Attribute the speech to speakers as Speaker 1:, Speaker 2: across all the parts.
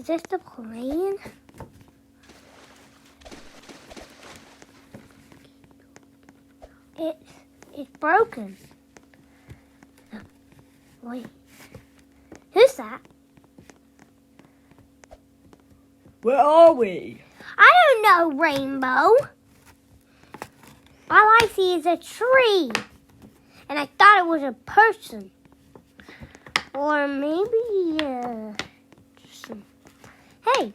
Speaker 1: Is this the plane? It's broken. Oh, wait. Who's that?
Speaker 2: Where are we?
Speaker 1: I don't know, Rainbow. All I see is a tree. And I thought it was a person. Or maybe, hey.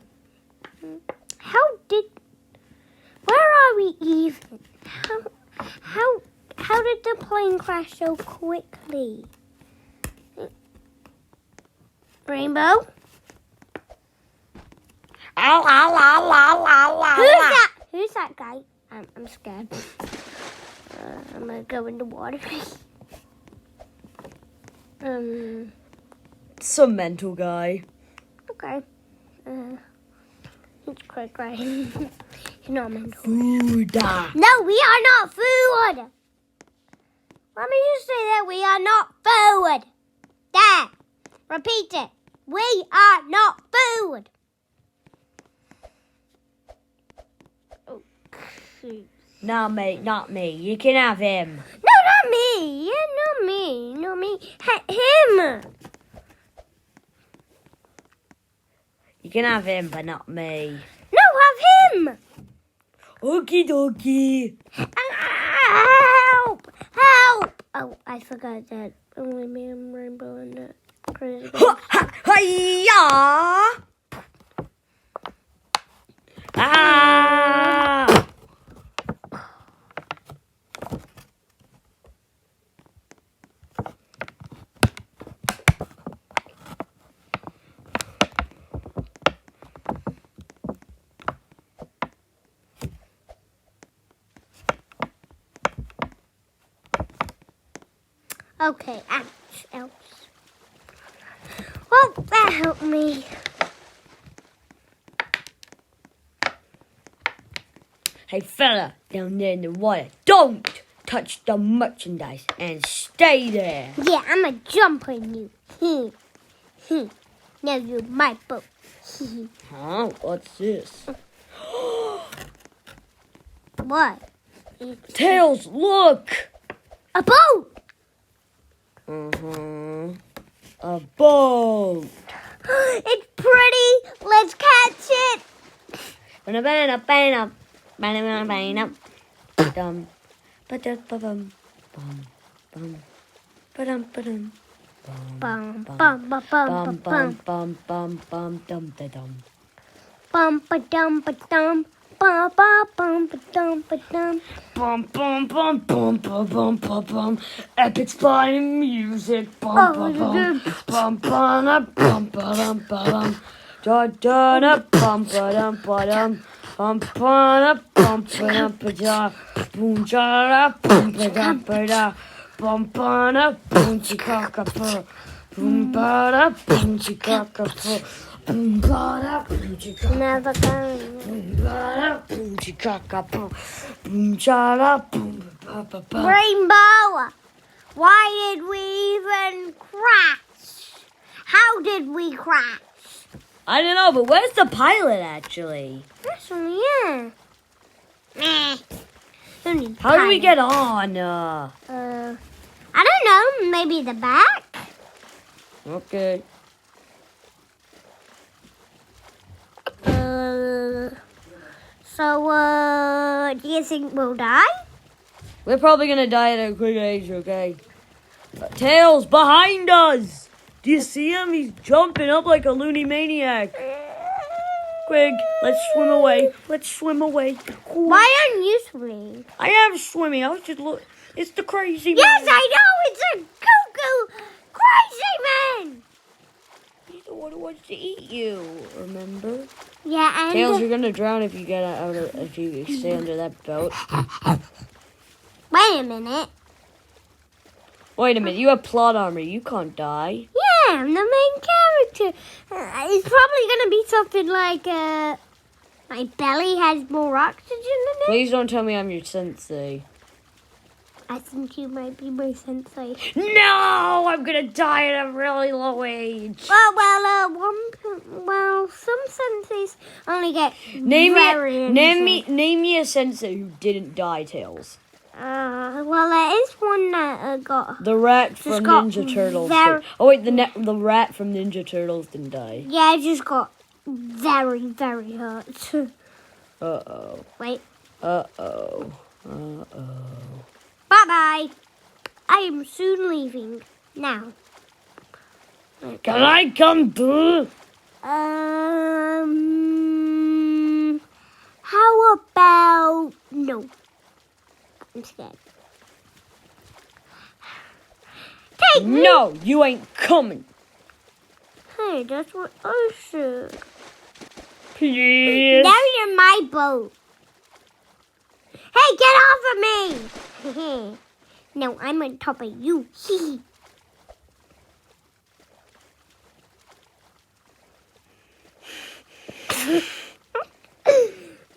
Speaker 1: Where are we even? How did the plane crash so quickly? Rainbow?
Speaker 2: Ow, ow, ow, ow, ow, ow.
Speaker 1: Who's that? Who's that guy? I'm scared. I'm gonna go in the water.
Speaker 2: Some mental guy.
Speaker 1: Okay. He's quick, right? He's not mental.
Speaker 2: Food.
Speaker 1: No, we are not food. Let me just say that we are not food. Dad, repeat it. We are not food. Okay.
Speaker 2: No, mate, not me. You can have him.
Speaker 1: No, not me. Yeah, not me. Not me. Him.
Speaker 2: You can have him, but not me.
Speaker 1: No, have him.
Speaker 2: Okie dokie.
Speaker 1: Help! Help! Oh, I forgot that only me and Rainbow and the crazy girl.
Speaker 2: Hiya! Ah!
Speaker 1: Okay, ouch. Well, that helped me.
Speaker 2: Hey, fella, down there in the water, don't touch the merchandise and stay there.
Speaker 1: Yeah, I'm gonna jump on you. Now you're my boat.
Speaker 2: Huh? What's this?
Speaker 1: What?
Speaker 2: Tails, look!
Speaker 1: A boat!
Speaker 2: A boat.
Speaker 1: It's pretty. Let's catch it. Bum, bum, bum, bum, bum, bum. Bum, ba, dum, ba, dum. Ba, ba, bum, ba, dum, ba, dum.
Speaker 2: Bum bum bum bum bum bum bum bum. Epic spine music. Bum bum bum bum bum bum bum bum. Da da da bum bum bum bum bum bum bum da. Boom da bum da da. Bum bum boom chika ka. Boom ba da boom chika ka. Boom ba da boom chika.
Speaker 1: Never going.
Speaker 2: Boom ba da boom chika ka. Boom cha da boom ba ba ba.
Speaker 1: Rainbow, why did we even crash? How did we crash?
Speaker 2: I don't know, but where's the pilot actually?
Speaker 1: That's yeah. Meh.
Speaker 2: How do we get on?
Speaker 1: I don't know. Maybe the back.
Speaker 2: Okay.
Speaker 1: So, do you think we'll die?
Speaker 2: We're probably gonna die at a quick age, okay? Tails, behind us! Do you see him? He's jumping up like a loony maniac. Quick, let's swim away. Let's swim away.
Speaker 1: Why aren't you swimming?
Speaker 2: I am swimming. I was just look. It's the crazy man.
Speaker 1: Yes, I know. It's a cuckoo crazy man.
Speaker 2: He's the one who wants to eat you. Remember?
Speaker 1: Yeah, and
Speaker 2: Tails, you're gonna drown if you get out of, if you stay under that boat.
Speaker 1: wait a minute.
Speaker 2: Wait a minute. You have plot armor. You can't die.
Speaker 1: Yeah, I'm the main character. It's probably gonna be something like my belly has more oxygen in it.
Speaker 2: Please don't tell me I'm your sensei.
Speaker 1: I think you might be my sensei.
Speaker 2: No, I'm gonna die at a really low age.
Speaker 1: Some senseis only get
Speaker 2: Name
Speaker 1: very
Speaker 2: me a sensei who didn't die, Tails.
Speaker 1: there is one that got.
Speaker 2: The rat from
Speaker 1: got
Speaker 2: Ninja Turtles.
Speaker 1: very-
Speaker 2: Oh wait, the rat from Ninja Turtles didn't die.
Speaker 1: Yeah, it just got very, very hurt.
Speaker 2: Uh-oh.
Speaker 1: Wait.
Speaker 2: Uh-oh.
Speaker 1: Bye-bye. I am soon leaving. Now.
Speaker 2: Can I come too?
Speaker 1: How about... No. I'm scared. Take me.
Speaker 2: No, you ain't coming.
Speaker 1: Hey, that's what I said.
Speaker 2: Please.
Speaker 1: Now you're my boat. Hey, get off of me! No, I'm on top of you.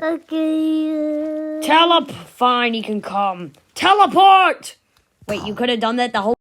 Speaker 1: Okay.
Speaker 2: Fine, he can come. Teleport! Wait, you could have done that the whole